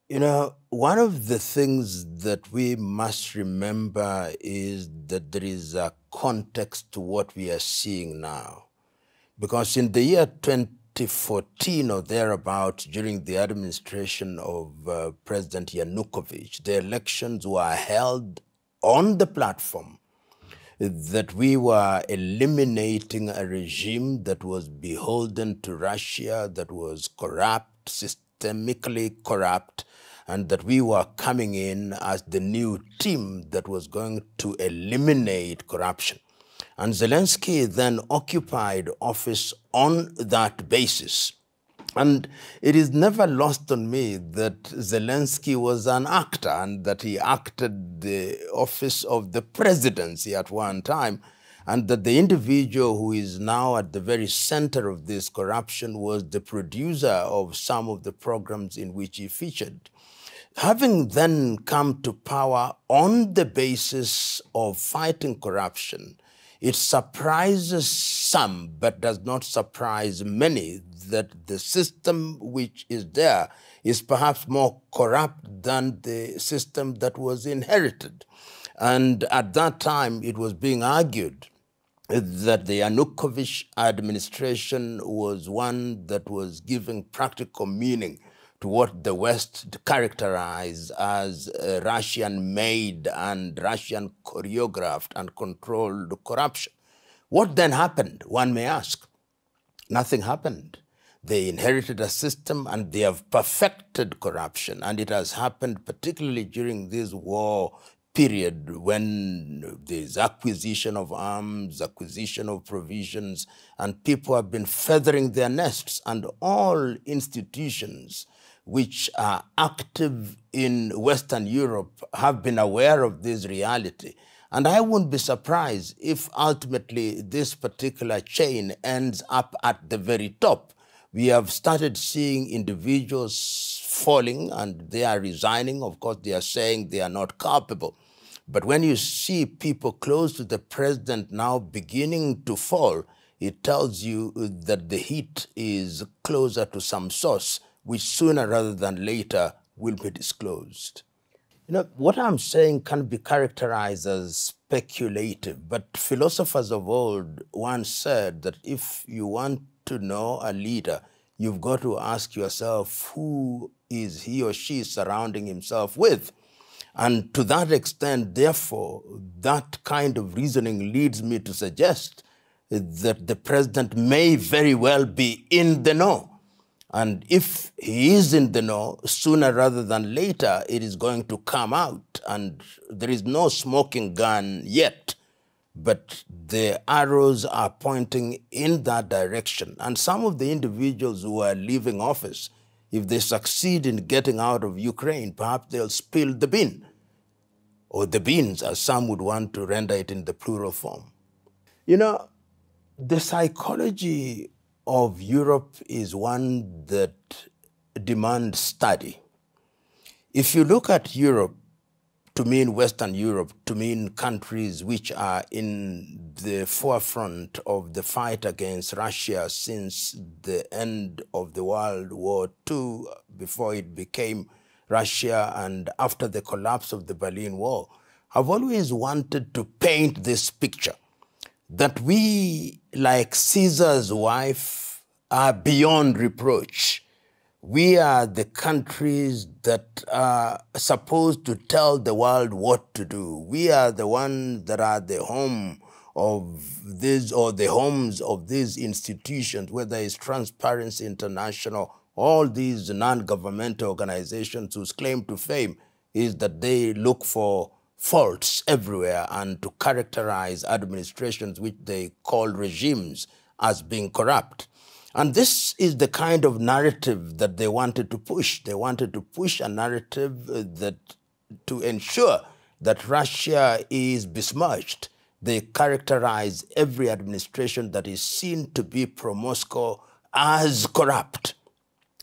You know, one of the things that we must remember is that there is a context to what we are seeing now. Because in the year 2014 or thereabouts, during the administration of President Yanukovych, the elections were held on the platform that we were eliminating a regime that was beholden to Russia, that was corrupt, systemically corrupt, and that we were coming in as the new team that was going to eliminate corruption. And Zelensky then occupied office on that basis. And it is never lost on me that Zelensky was an actor and that he acted the office of the presidency at one time, and that the individual who is now at the very center of this corruption was the producer of some of the programs in which he featured. Having then come to power on the basis of fighting corruption, it surprises some, but does not surprise many, that the system which is there is perhaps more corrupt than the system that was inherited. And at that time, it was being argued that the Yanukovych administration was one that was giving practical meaning to what the West characterized as Russian-made and Russian choreographed and controlled corruption. What then happened, one may ask? Nothing happened. They inherited a system and they have perfected corruption, and it has happened particularly during this war period when there's acquisition of arms, acquisition of provisions, and people have been feathering their nests, and all institutions which are active in Western Europe have been aware of this reality. And I wouldn't be surprised if ultimately this particular chain ends up at the very top. We have started seeing individuals falling and they are resigning. Of course, they are saying they are not culpable. But when you see people close to the president now beginning to fall, it tells you that the heat is closer to some source, which sooner rather than later will be disclosed. You know, what I'm saying can be characterized as speculative, but philosophers of old once said that if you want to know a leader, you've got to ask yourself, who is he or she surrounding himself with? And to that extent, therefore, that kind of reasoning leads me to suggest that the president may very well be in the know. And if he is in the know, sooner rather than later, it is going to come out. And there is no smoking gun yet, but the arrows are pointing in that direction. And some of the individuals who are leaving office, if they succeed in getting out of Ukraine, perhaps they'll spill the bean, or the beans, as some would want to render it in the plural form. You know, the psychology of Europe is one that demands study. If you look at Europe to mean Western Europe, to mean countries which are in the forefront of the fight against Russia since the end of the World War II, before it became Russia and after the collapse of the Berlin Wall, have always wanted to paint this picture that we, like Caesar's wife, are beyond reproach. We are the countries that are supposed to tell the world what to do. We are the ones that are the home of this, or the homes of these institutions, whether it's Transparency International, all these non-governmental organizations whose claim to fame is that they look for faults everywhere and to characterize administrations which they call regimes as being corrupt. And this is the kind of narrative that they wanted to push. They wanted to push a narrative that to ensure that Russia is besmirched. They characterize every administration that is seen to be pro-Moscow as corrupt.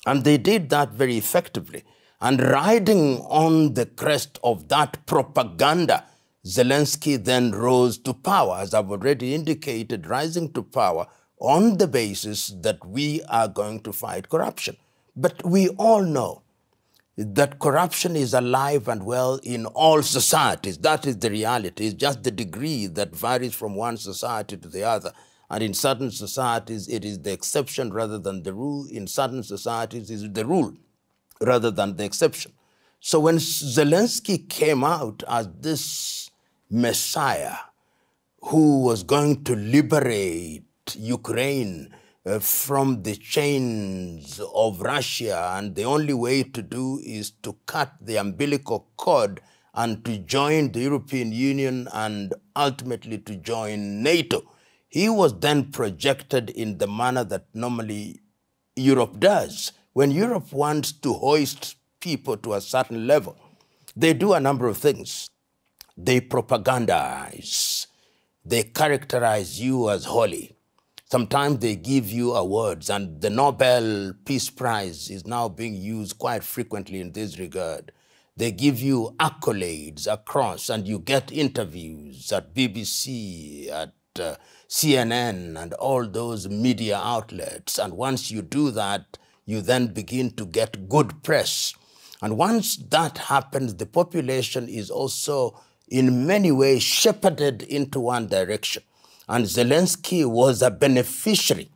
And they did that very effectively. And riding on the crest of that propaganda, Zelensky then rose to power, as I've already indicated, rising to power on the basis that we are going to fight corruption. But we all know that corruption is alive and well in all societies. That is the reality. It's just the degree that varies from one society to the other. And in certain societies, it is the exception rather than the rule. In certain societies, it is the rule rather than the exception. So when Zelensky came out as this messiah who was going to liberate Ukraine from the chains of Russia, and the only way to do is to cut the umbilical cord and to join the European Union and ultimately to join NATO. He was then projected in the manner that normally Europe does. When Europe wants to hoist people to a certain level, they do a number of things. They propagandize. They characterize you as holy. Sometimes they give you awards, and the Nobel Peace Prize is now being used quite frequently in this regard. They give you accolades across, and you get interviews at BBC, at CNN, and all those media outlets. And once you do that, you then begin to get good press. And once that happens, the population is also in many ways shepherded into one direction. And Zelensky was a beneficiary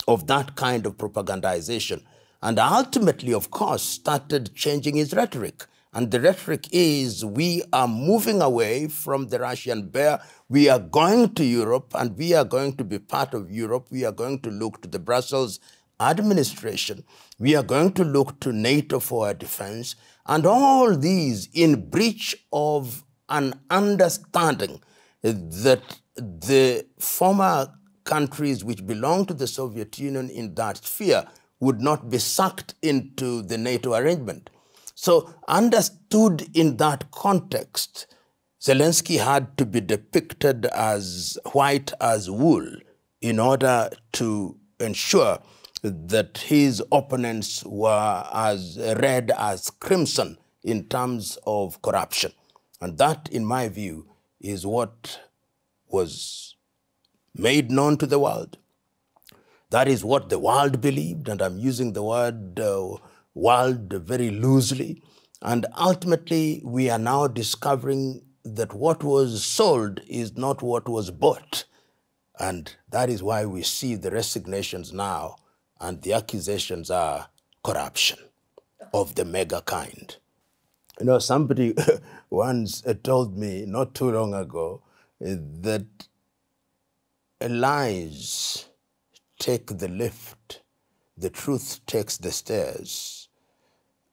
of that kind of propagandization. And ultimately, of course, started changing his rhetoric. And the rhetoric is, we are moving away from the Russian bear. We are going to Europe, and we are going to be part of Europe. We are going to look to the Brussels administration. We are going to look to NATO for our defense. And all these in breach of an understanding that the former countries which belong to the Soviet Union in that sphere would not be sucked into the NATO arrangement. So understood in that context, Zelensky had to be depicted as white as wool in order to ensure that his opponents were as red as crimson in terms of corruption. And that, in my view, is what was made known to the world. That is what the world believed, and I'm using the word world very loosely. And ultimately, we are now discovering that what was sold is not what was bought. And that is why we see the resignations now, and the accusations are corruption of the mega kind. You know, somebody once told me not too long ago that lies take the lift, the truth takes the stairs.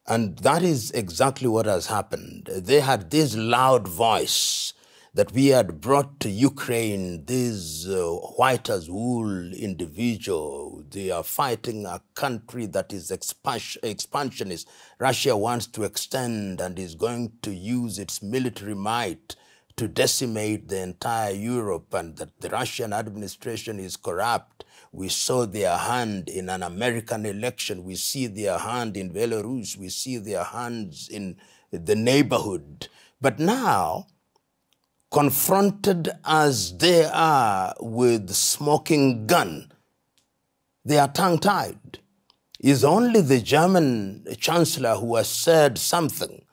And that is exactly what has happened. They had this loud voice that we had brought to Ukraine, this white as wool individual. They are fighting a country that is expansionist. Russia wants to extend and is going to use its military might to decimate the entire Europe, and that the Russian administration is corrupt. We saw their hand in an American election. We see their hand in Belarus. We see their hands in the neighborhood. But now, confronted as they are with smoking gun, they are tongue-tied. It's only the German chancellor who has said something,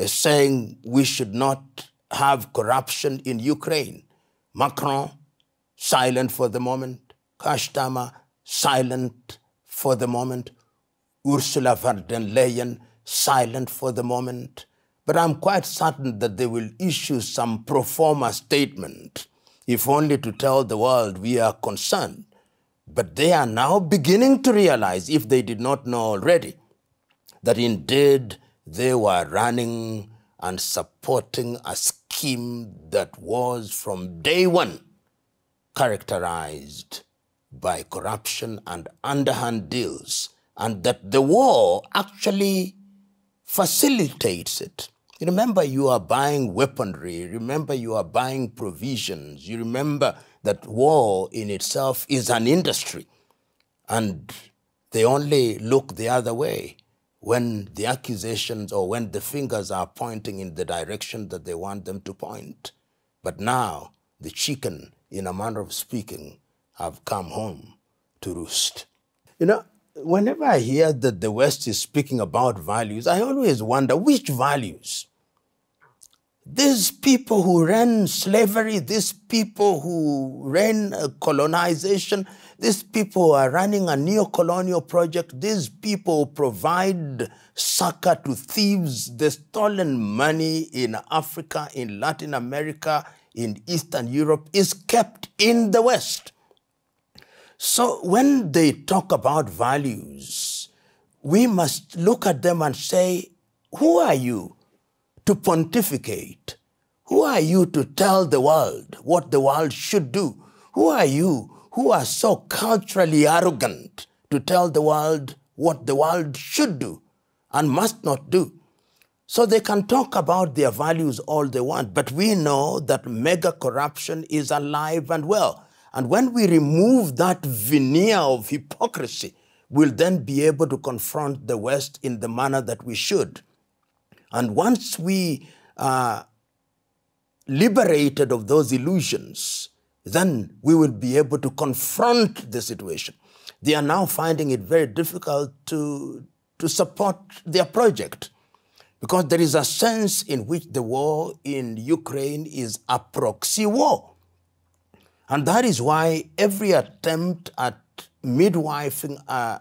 saying we should not have corruption in Ukraine. Macron, silent for the moment. Kashtama, silent for the moment. Ursula von der Leyen, silent for the moment. But I'm quite certain that they will issue some pro forma statement, if only to tell the world we are concerned. But they are now beginning to realize, if they did not know already, that indeed they were running and supporting a scheme that was from day one characterized by corruption and underhand deals, and that the war actually facilitates it. You remember, you are buying weaponry. Remember, you are buying provisions. You remember that war in itself is an industry, and they only look the other way when the accusations or when the fingers are pointing in the direction that they want them to point. But now, the chicken, in a manner of speaking, have come home to roost. You know, whenever I hear that the West is speaking about values, I always wonder which values? These people who ran slavery, these people who ran colonization, these people who are running a neo-colonial project, these people who provide succor to thieves, the stolen money in Africa, in Latin America, in Eastern Europe is kept in the West. So when they talk about values, we must look at them and say, who are you to pontificate? Who are you to tell the world what the world should do? Who are you who are so culturally arrogant to tell the world what the world should do and must not do? So they can talk about their values all they want, but we know that mega corruption is alive and well. And when we remove that veneer of hypocrisy, we'll then be able to confront the West in the manner that we should. And once we are liberated of those illusions, then we will be able to confront the situation. They are now finding it very difficult to support their project because there is a sense in which the war in Ukraine is a proxy war. And that is why every attempt at midwifing a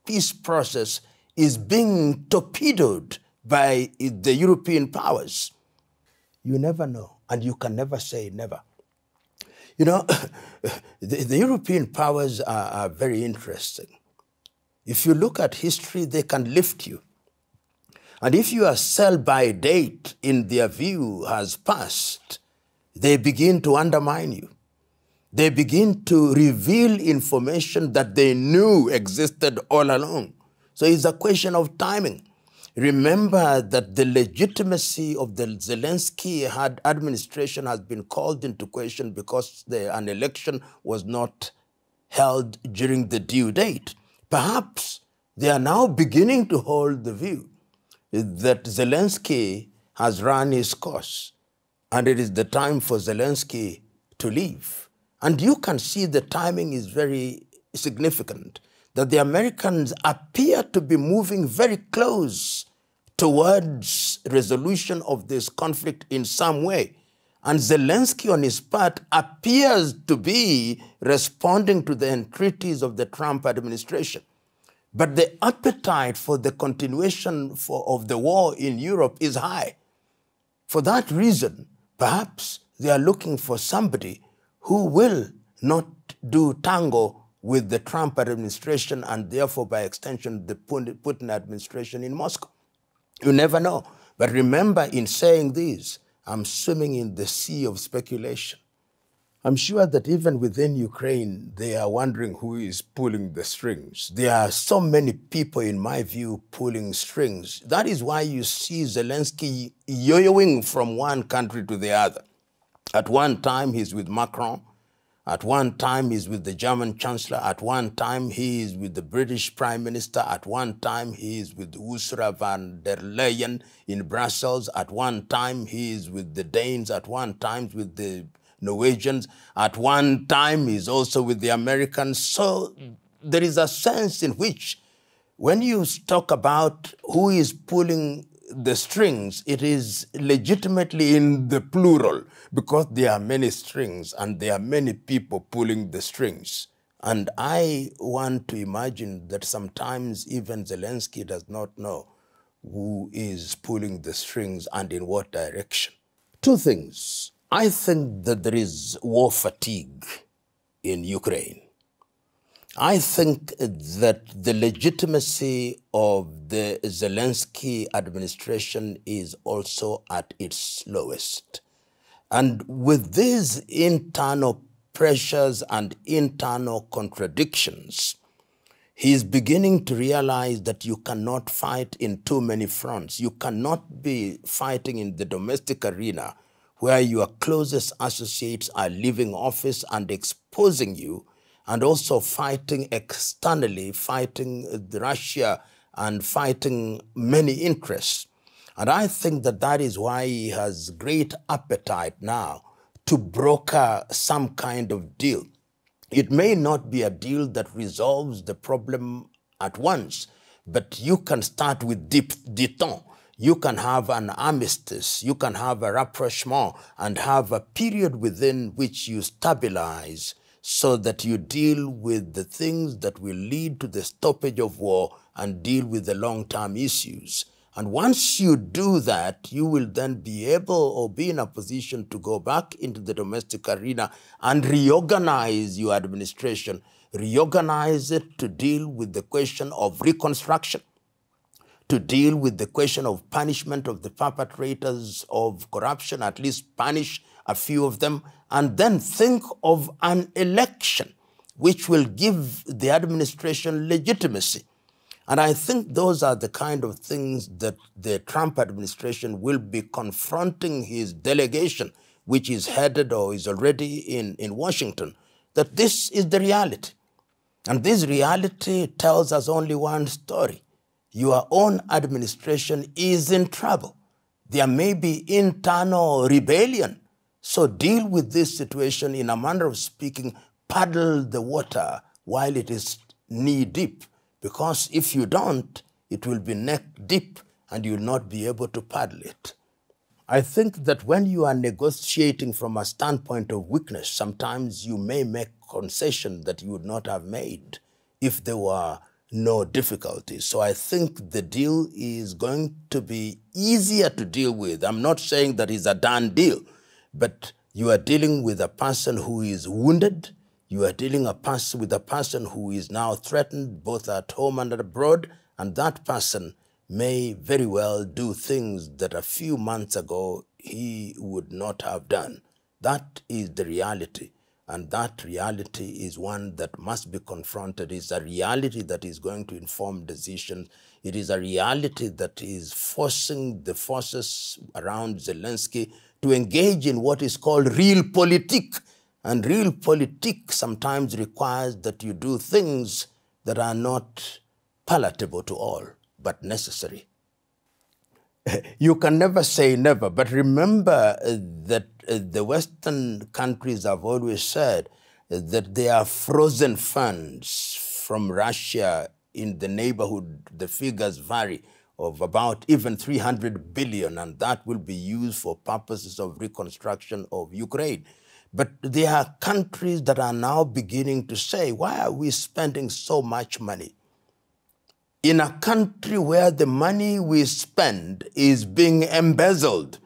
peace process is being torpedoed by the European powers. You never know, and you can never say never. You know, the European powers are very interesting. If you look at history, they can lift you. And if your sell-by date in their view has passed, they begin to undermine you. They begin to reveal information that they knew existed all along. So it's a question of timing. Remember that the legitimacy of the Zelensky administration has been called into question because an election was not held during the due date. Perhaps they are now beginning to hold the view that Zelensky has run his course and it is the time for Zelensky to leave. And you can see the timing is very significant, that the Americans appear to be moving very close towards resolution of this conflict in some way. And Zelensky, on his part, appears to be responding to the entreaties of the Trump administration. But the appetite for the continuation of the war in Europe is high. For that reason, perhaps they are looking for somebody who will not do tango with the Trump administration and therefore, by extension, the Putin administration in Moscow. You never know. But remember, in saying this, I'm swimming in the sea of speculation. I'm sure that even within Ukraine, they are wondering who is pulling the strings. There are so many people, in my view, pulling strings. That is why you see Zelensky yo-yoing from one country to the other. At one time, he's with Macron. At one time, he's with the German Chancellor. At one time, he is with the British Prime Minister. At one time, he is with Ursula von der Leyen in Brussels. At one time, he is with the Danes. At one time, with the Norwegians. At one time, he's also with the Americans. So there is a sense in which when you talk about who is pulling the strings, it is legitimately in the plural because there are many strings and there are many people pulling the strings. And I want to imagine that sometimes even Zelensky does not know who is pulling the strings and in what direction. Two things. I think that there is war fatigue in Ukraine. I think that the legitimacy of the Zelensky administration is also at its lowest. And with these internal pressures and internal contradictions, he is beginning to realize that you cannot fight in too many fronts. You cannot be fighting in the domestic arena where your closest associates are leaving office and exposing you, and also fighting externally, fighting Russia and fighting many interests. And I think that that is why he has great appetite now to broker some kind of deal. It may not be a deal that resolves the problem at once, but you can start with détente. You can have an armistice, you can have a rapprochement, and have a period within which you stabilize so that you deal with the things that will lead to the stoppage of war and deal with the long-term issues. And once you do that, you will then be able or be in a position to go back into the domestic arena and reorganize your administration, reorganize it to deal with the question of reconstruction, to deal with the question of punishment of the perpetrators of corruption, at least punish a few of them, and then think of an election which will give the administration legitimacy. And I think those are the kind of things that the Trump administration will be confronting his delegation, which is headed or is already in Washington, that this is the reality. And this reality tells us only one story. Your own administration is in trouble. There may be internal rebellion. So deal with this situation in a manner of speaking, paddle the water while it is knee deep. Because if you don't, it will be neck deep and you will not be able to paddle it. I think that when you are negotiating from a standpoint of weakness, sometimes you may make concessions that you would not have made if there were no difficulties. So I think the deal is going to be easier to deal with. I'm not saying that it's a done deal, but you are dealing with a person who is wounded. You are dealing with a person who is now threatened both at home and abroad, and that person may very well do things that a few months ago he would not have done. That is the reality, and that reality is one that must be confronted. It's a reality that is going to inform decisions. It is a reality that is forcing the forces around Zelensky to engage in what is called realpolitik. And realpolitik sometimes requires that you do things that are not palatable to all, but necessary. You can never say never, but remember that the Western countries have always said that there are frozen funds from Russia in the neighborhood, the figures vary, of about even 300 billion, and that will be used for purposes of reconstruction of Ukraine. But there are countries that are now beginning to say, why are we spending so much money in a country where the money we spend is being embezzled,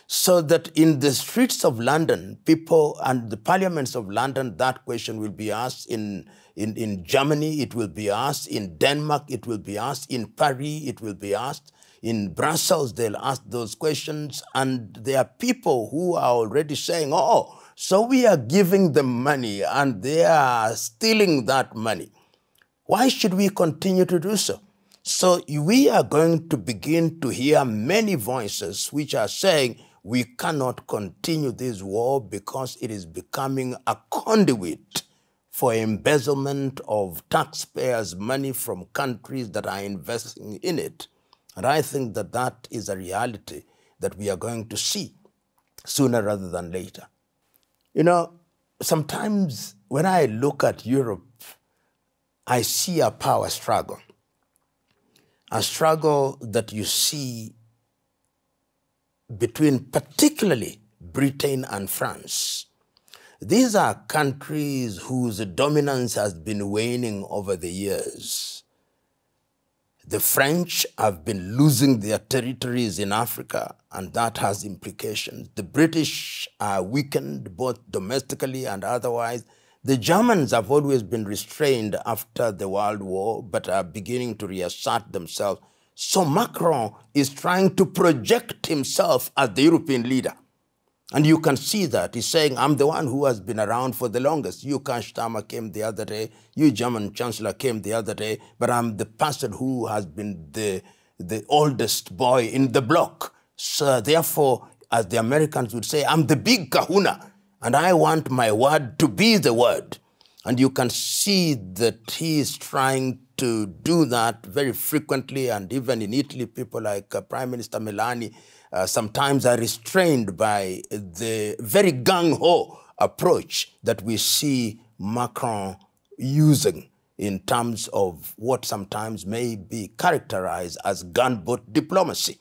so that in the streets of London, people and the parliaments of London, that question will be asked. In Germany, it will be asked. In Denmark, it will be asked. In Paris, it will be asked. In Brussels, they'll ask those questions. And there are people who are already saying, oh, so we are giving them money and they are stealing that money. Why should we continue to do so? So we are going to begin to hear many voices which are saying we cannot continue this war because it is becoming a conduit for embezzlement of taxpayers' money from countries that are investing in it. And I think that that is a reality that we are going to see sooner rather than later. You know, sometimes when I look at Europe, I see a power struggle. A struggle that you see between particularly Britain and France. These are countries whose dominance has been waning over the years. The French have been losing their territories in Africa, and that has implications. The British are weakened both domestically and otherwise. The Germans have always been restrained after the World War, but are beginning to reassert themselves. So Macron is trying to project himself as the European leader. And you can see that. He's saying, I'm the one who has been around for the longest. You, Kanstama, came the other day. You, German Chancellor, came the other day. But I'm the person who has been the oldest boy in the block. So therefore, as the Americans would say, I'm the big kahuna. And I want my word to be the word. And you can see that he is trying to do that very frequently. And even in Italy, people like Prime Minister Meloni sometimes are restrained by the very gung-ho approach that we see Macron using. in terms of what sometimes may be characterized as gunboat diplomacy.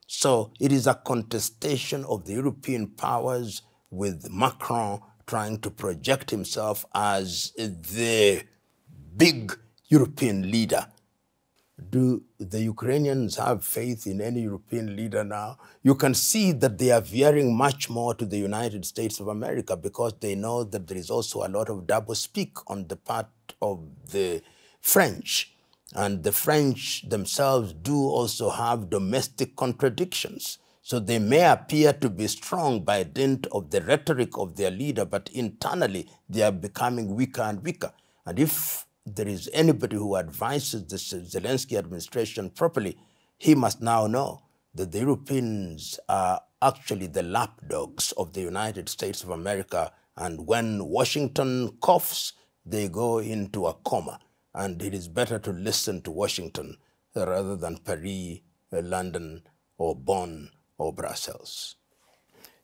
So it is a contestation of the European powers, with Macron trying to project himself as the big European leader. Do the Ukrainians have faith in any European leader now? You can see that they are veering much more to the United States of America, because they know that there is also a lot of doublespeak on the part of the French. And the French themselves do also have domestic contradictions. So they may appear to be strong by dint of the rhetoric of their leader, but internally they are becoming weaker and weaker. And if there is anybody who advises the Zelensky administration properly, he must now know that the Europeans are actually the lapdogs of the United States of America. And when Washington coughs, they go into a coma. And it is better to listen to Washington rather than Paris, London, or Bonn, or Brussels.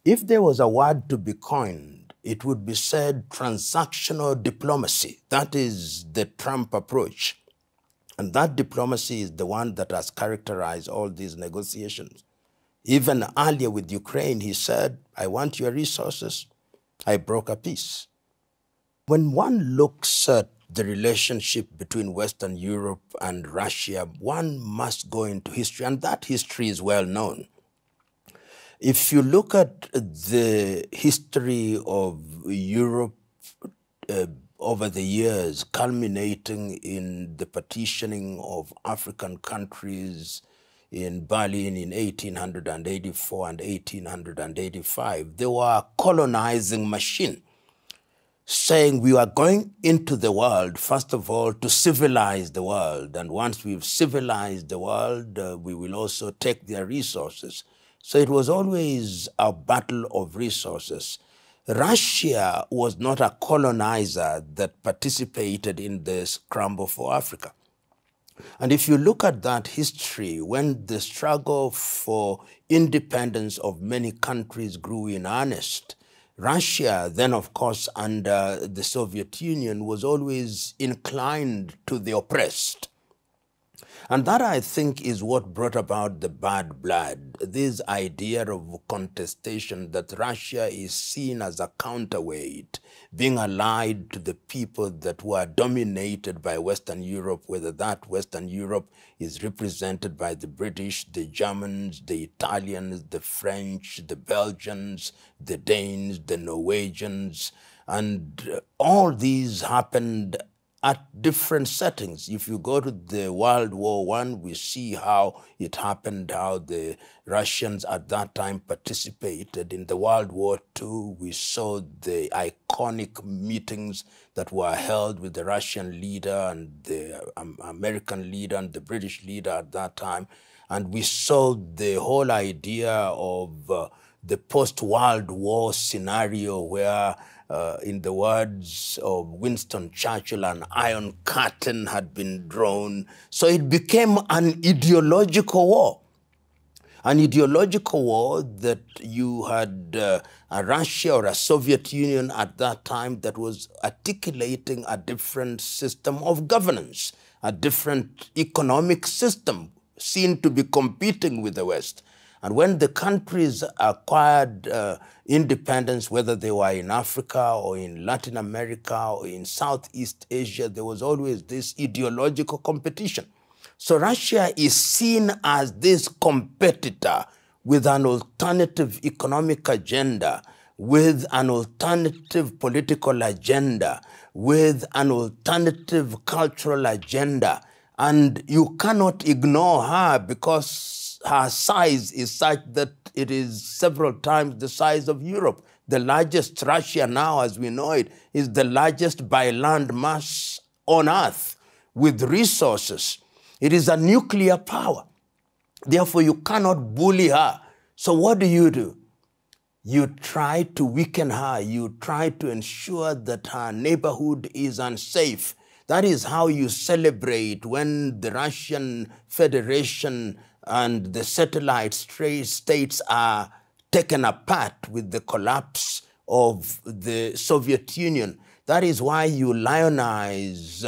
If there was a word to be coined, it would be said transactional diplomacy. That is the Trump approach. And that diplomacy is the one that has characterized all these negotiations. Even earlier with Ukraine, he said, I want your resources. I broke a peace. When one looks at the relationship between Western Europe and Russia, one must go into history, and that history is well known. If you look at the history of Europe over the years, culminating in the partitioning of African countries in Berlin in 1884 and 1885, they were a colonizing machine, saying we are going into the world, first of all, to civilize the world. And once we've civilized the world, we will also take their resources. So it was always a battle of resources. Russia was not a colonizer that participated in the scramble for Africa. And if you look at that history, when the struggle for independence of many countries grew in earnest, Russia, then of course under the Soviet Union, was always inclined to the oppressed. And that, I think, is what brought about the bad blood, this idea of contestation, that Russia is seen as a counterweight, being allied to the people that were dominated by Western Europe, whether that Western Europe is represented by the British, the Germans, the Italians, the French, the Belgians, the Danes, the Norwegians, and all these happened at different settings. If you go to the World War I, we see how it happened, how the Russians at that time participated. In the World War II, we saw the iconic meetings that were held with the Russian leader and the American leader and the British leader at that time. And we saw the whole idea of the post-World War scenario where in the words of Winston Churchill, an iron curtain had been drawn. So it became an ideological war. An ideological war that you had a Russia or a Soviet Union at that time that was articulating a different system of governance, a different economic system seen to be competing with the West. And when the countries acquired independence, whether they were in Africa or in Latin America or in Southeast Asia, there was always this ideological competition. So Russia is seen as this competitor with an alternative economic agenda, with an alternative political agenda, with an alternative cultural agenda. And you cannot ignore her because her size is such that it is several times the size of Europe. The largest, Russia now, as we know it, is the largest by land mass on earth with resources. It is a nuclear power. Therefore, you cannot bully her. So what do? You try to weaken her. You try to ensure that her neighborhood is unsafe. That is how you celebrate when the Russian Federation and the satellite states are taken apart with the collapse of the Soviet Union. That is why you lionize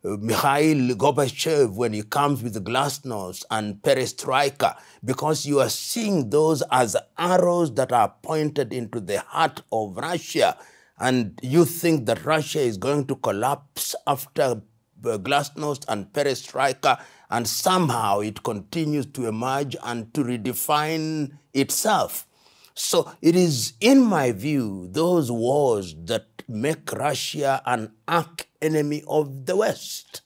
Mikhail Gorbachev when he comes with the glasnost and perestroika, because you are seeing those as arrows that are pointed into the heart of Russia, and you think that Russia is going to collapse after glasnost and perestroika, and somehow it continues to emerge and to redefine itself. So it is, in my view, those wars that make Russia an arch enemy of the West.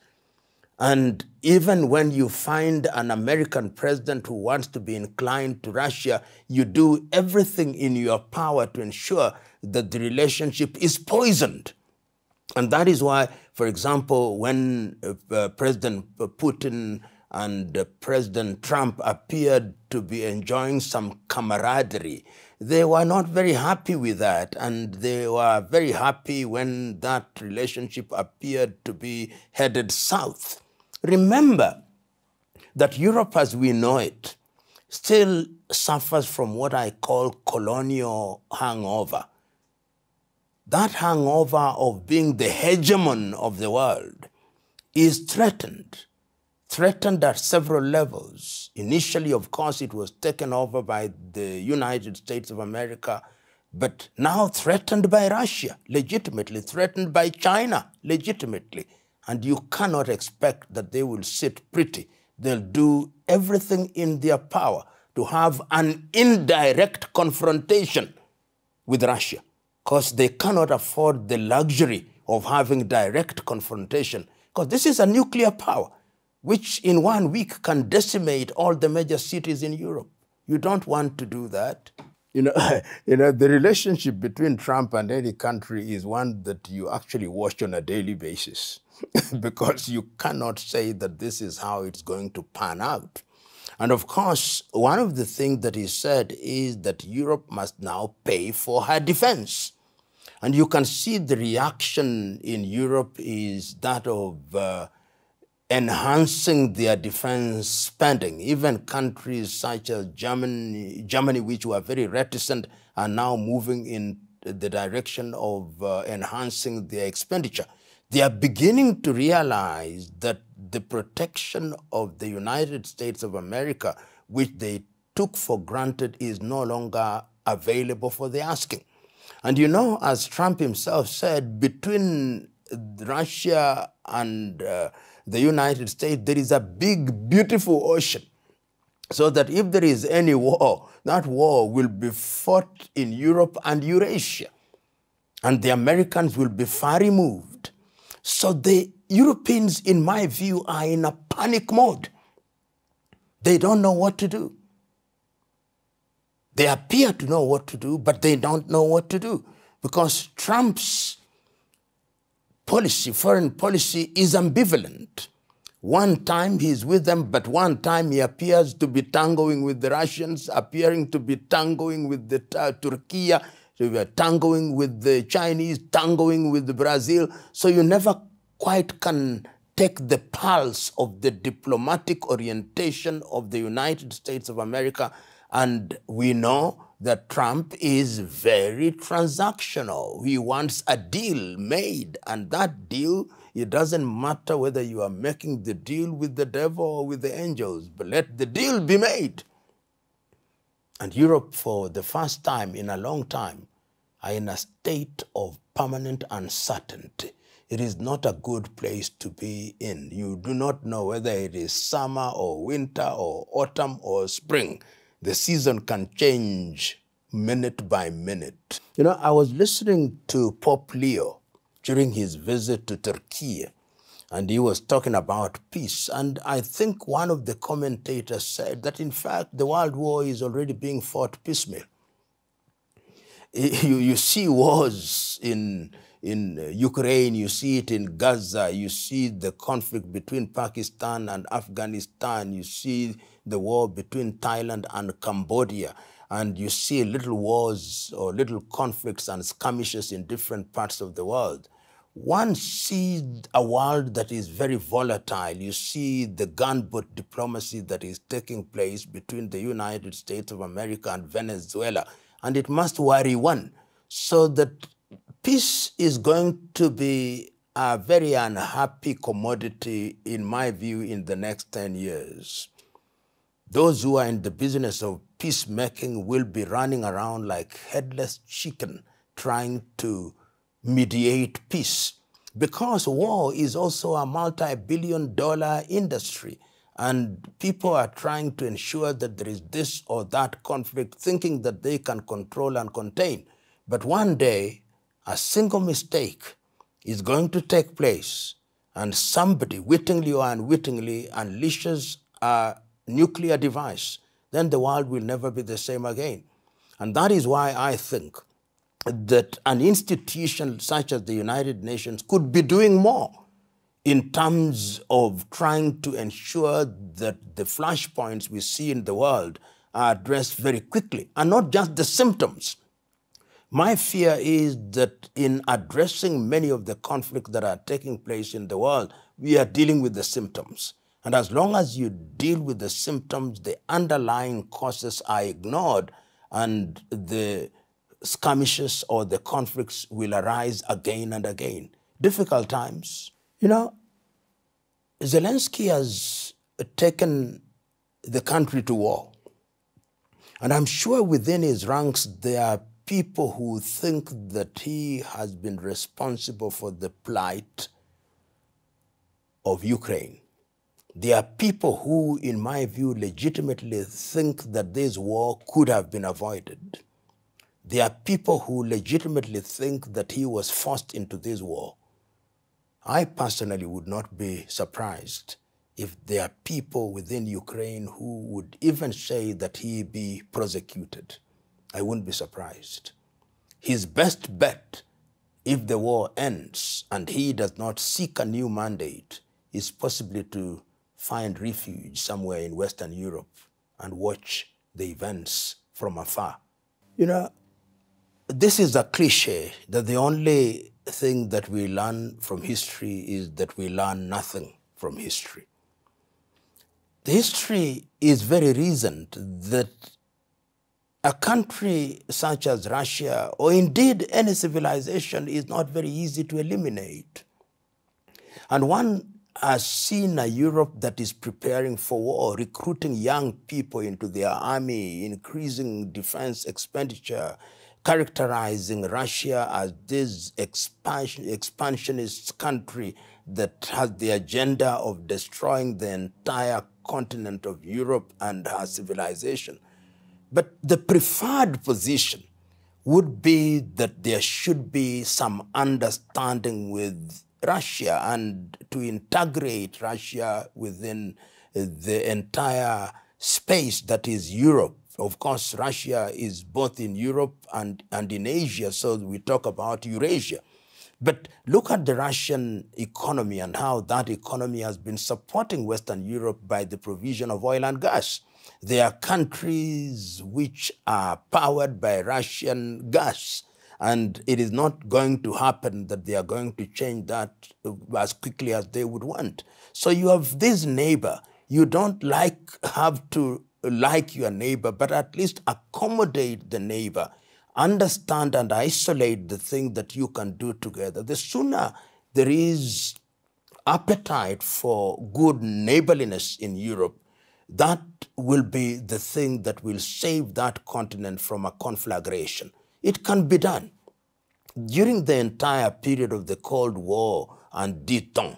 And even when you find an American president who wants to be inclined to Russia, you do everything in your power to ensure that the relationship is poisoned. And that is why, for example, when President Putin and President Trump appeared to be enjoying some camaraderie, they were not very happy with that, and they were very happy when that relationship appeared to be headed south. Remember that Europe as we know it still suffers from what I call colonial hangover. That hangover of being the hegemon of the world is threatened at several levels. Initially, of course, it was taken over by the United States of America, but now threatened by Russia, legitimately, threatened by China, legitimately. And you cannot expect that they will sit pretty. They'll do everything in their power to have an indirect confrontation with Russia, because they cannot afford the luxury of having direct confrontation, because this is a nuclear power, which in 1 week can decimate all the major cities in Europe. You don't want to do that. The relationship between Trump and any country is one that you actually watch on a daily basis because you cannot say that this is how it's going to pan out. And of course, one of the things that he said is that Europe must now pay for her defense. And you can see the reaction in Europe is that of enhancing their defense spending. Even countries such as Germany, which were very reticent, are now moving in the direction of enhancing their expenditure. They are beginning to realize that the protection of the United States of America, which they took for granted, is no longer available for the asking. And you know, as Trump himself said, between Russia and the United States, there is a big, beautiful ocean. So that if there is any war, that war will be fought in Europe and Eurasia. And the Americans will be far removed. So the Europeans, in my view, are in a panic mode. They don't know what to do. They appear to know what to do, but they don't know what to do. Because Trump's policy, foreign policy, is ambivalent. One time he's with them, but one time he appears to be tangoing with the Russians, appearing to be tangoing with the Turkey, tangoing with the Chinese, tangoing with the Brazil. So you never quite can take the pulse of the diplomatic orientation of the United States of America. And we know that Trump is very transactional. He wants a deal made, and that deal, it doesn't matter whether you are making the deal with the devil or with the angels, but let the deal be made. And Europe, for the first time in a long time, are in a state of permanent uncertainty. It is not a good place to be in. You do not know whether it is summer or winter or autumn or spring. The season can change minute by minute. You know, I was listening to Pope Leo during his visit to Turkey, and he was talking about peace. And I think one of the commentators said that, in fact, the world war is already being fought piecemeal. You see wars in Ukraine, you see it in Gaza, you see the conflict between Pakistan and Afghanistan, you see the war between Thailand and Cambodia, and you see little wars or little conflicts and skirmishes in different parts of the world. One sees a world that is very volatile. You see the gunboat diplomacy that is taking place between the United States of America and Venezuela, and it must worry one. So that peace is going to be a very unhappy commodity, in my view, in the next 10 years. Those who are in the business of peacemaking will be running around like headless chicken trying to mediate peace. Because war is also a multi-billion-dollar industry, and people are trying to ensure that there is this or that conflict, thinking that they can control and contain. But one day, a single mistake is going to take place, and somebody, wittingly or unwittingly, unleashes a nuclear device. Then the world will never be the same again. And that is why I think that an institution such as the United Nations could be doing more in terms of trying to ensure that the flashpoints we see in the world are addressed very quickly, and not just the symptoms. My fear is that in addressing many of the conflicts that are taking place in the world, we are dealing with the symptoms. And as long as you deal with the symptoms, the underlying causes are ignored, and the skirmishes or the conflicts will arise again and again. Difficult times. You know, Zelensky has taken the country to war. And I'm sure within his ranks there are people who think that he has been responsible for the plight of Ukraine. There are people who, in my view, legitimately think that this war could have been avoided. There are people who legitimately think that he was forced into this war. I personally would not be surprised if there are people within Ukraine who would even say that he be prosecuted. I wouldn't be surprised. His best bet, if the war ends and he does not seek a new mandate, is possibly to find refuge somewhere in Western Europe and watch the events from afar. You know, this is a cliche that the only thing that we learn from history is that we learn nothing from history. The history is very recent that a country such as Russia, or indeed any civilization, is not very easy to eliminate. And one has seen a Europe that is preparing for war, recruiting young people into their army, increasing defense expenditure, characterizing Russia as this expansionist country that has the agenda of destroying the entire continent of Europe and her civilization. But the preferred position would be that there should be some understanding with Russia and to integrate Russia within the entire space that is Europe. Of course, Russia is both in Europe and in Asia, so we talk about Eurasia. But look at the Russian economy and how that economy has been supporting Western Europe by the provision of oil and gas. There are countries which are powered by Russian gas, and it is not going to happen that they are going to change that as quickly as they would want. So you have this neighbor. You don't have to like your neighbor, but at least accommodate the neighbor. Understand and isolate the thing that you can do together. The sooner there is appetite for good neighborliness in Europe, that will be the thing that will save that continent from a conflagration. It can be done. During the entire period of the Cold War and détente,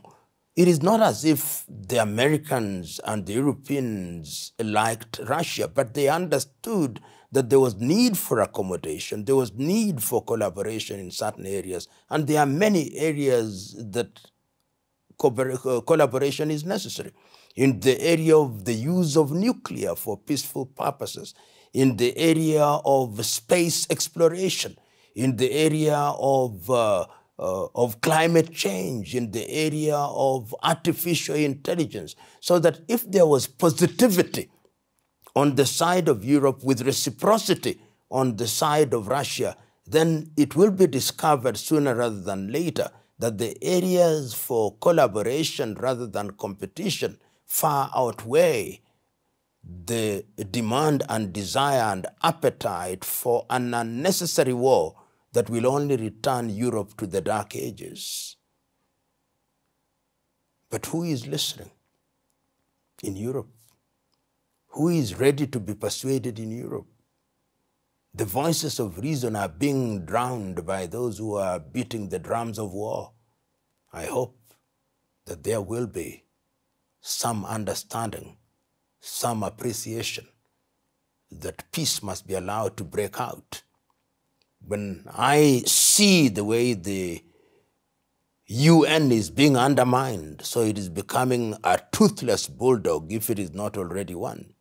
it is not as if the Americans and the Europeans liked Russia, but they understood that there was need for accommodation, there was need for collaboration in certain areas, and there are many areas that collaboration is necessary. In the area of the use of nuclear for peaceful purposes, in the area of space exploration, in the area of climate change, in the area of artificial intelligence, so that if there was positivity on the side of Europe with reciprocity on the side of Russia, then it will be discovered sooner rather than later that the areas for collaboration rather than competition far outweigh the demand and desire and appetite for an unnecessary war that will only return Europe to the Dark Ages. But who is listening in Europe? Who is ready to be persuaded in Europe? The voices of reason are being drowned by those who are beating the drums of war. I hope that there will be some understanding, some appreciation that peace must be allowed to break out. When I see the way the UN is being undermined, so it is becoming a toothless bulldog if it is not already one,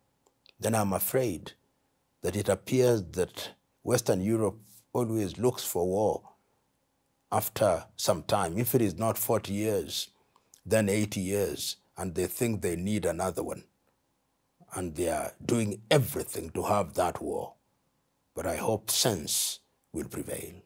then I'm afraid that it appears that Western Europe always looks for war after some time. If it is not 40 years, then 80 years, and they think they need another one. And they are doing everything to have that war. But I hope sense will prevail.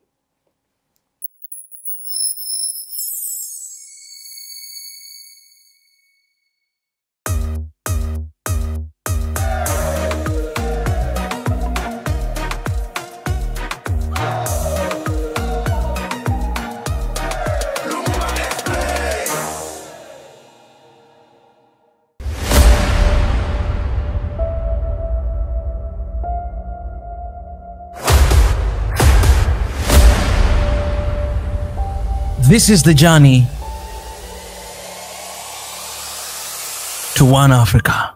This is the journey to one Africa.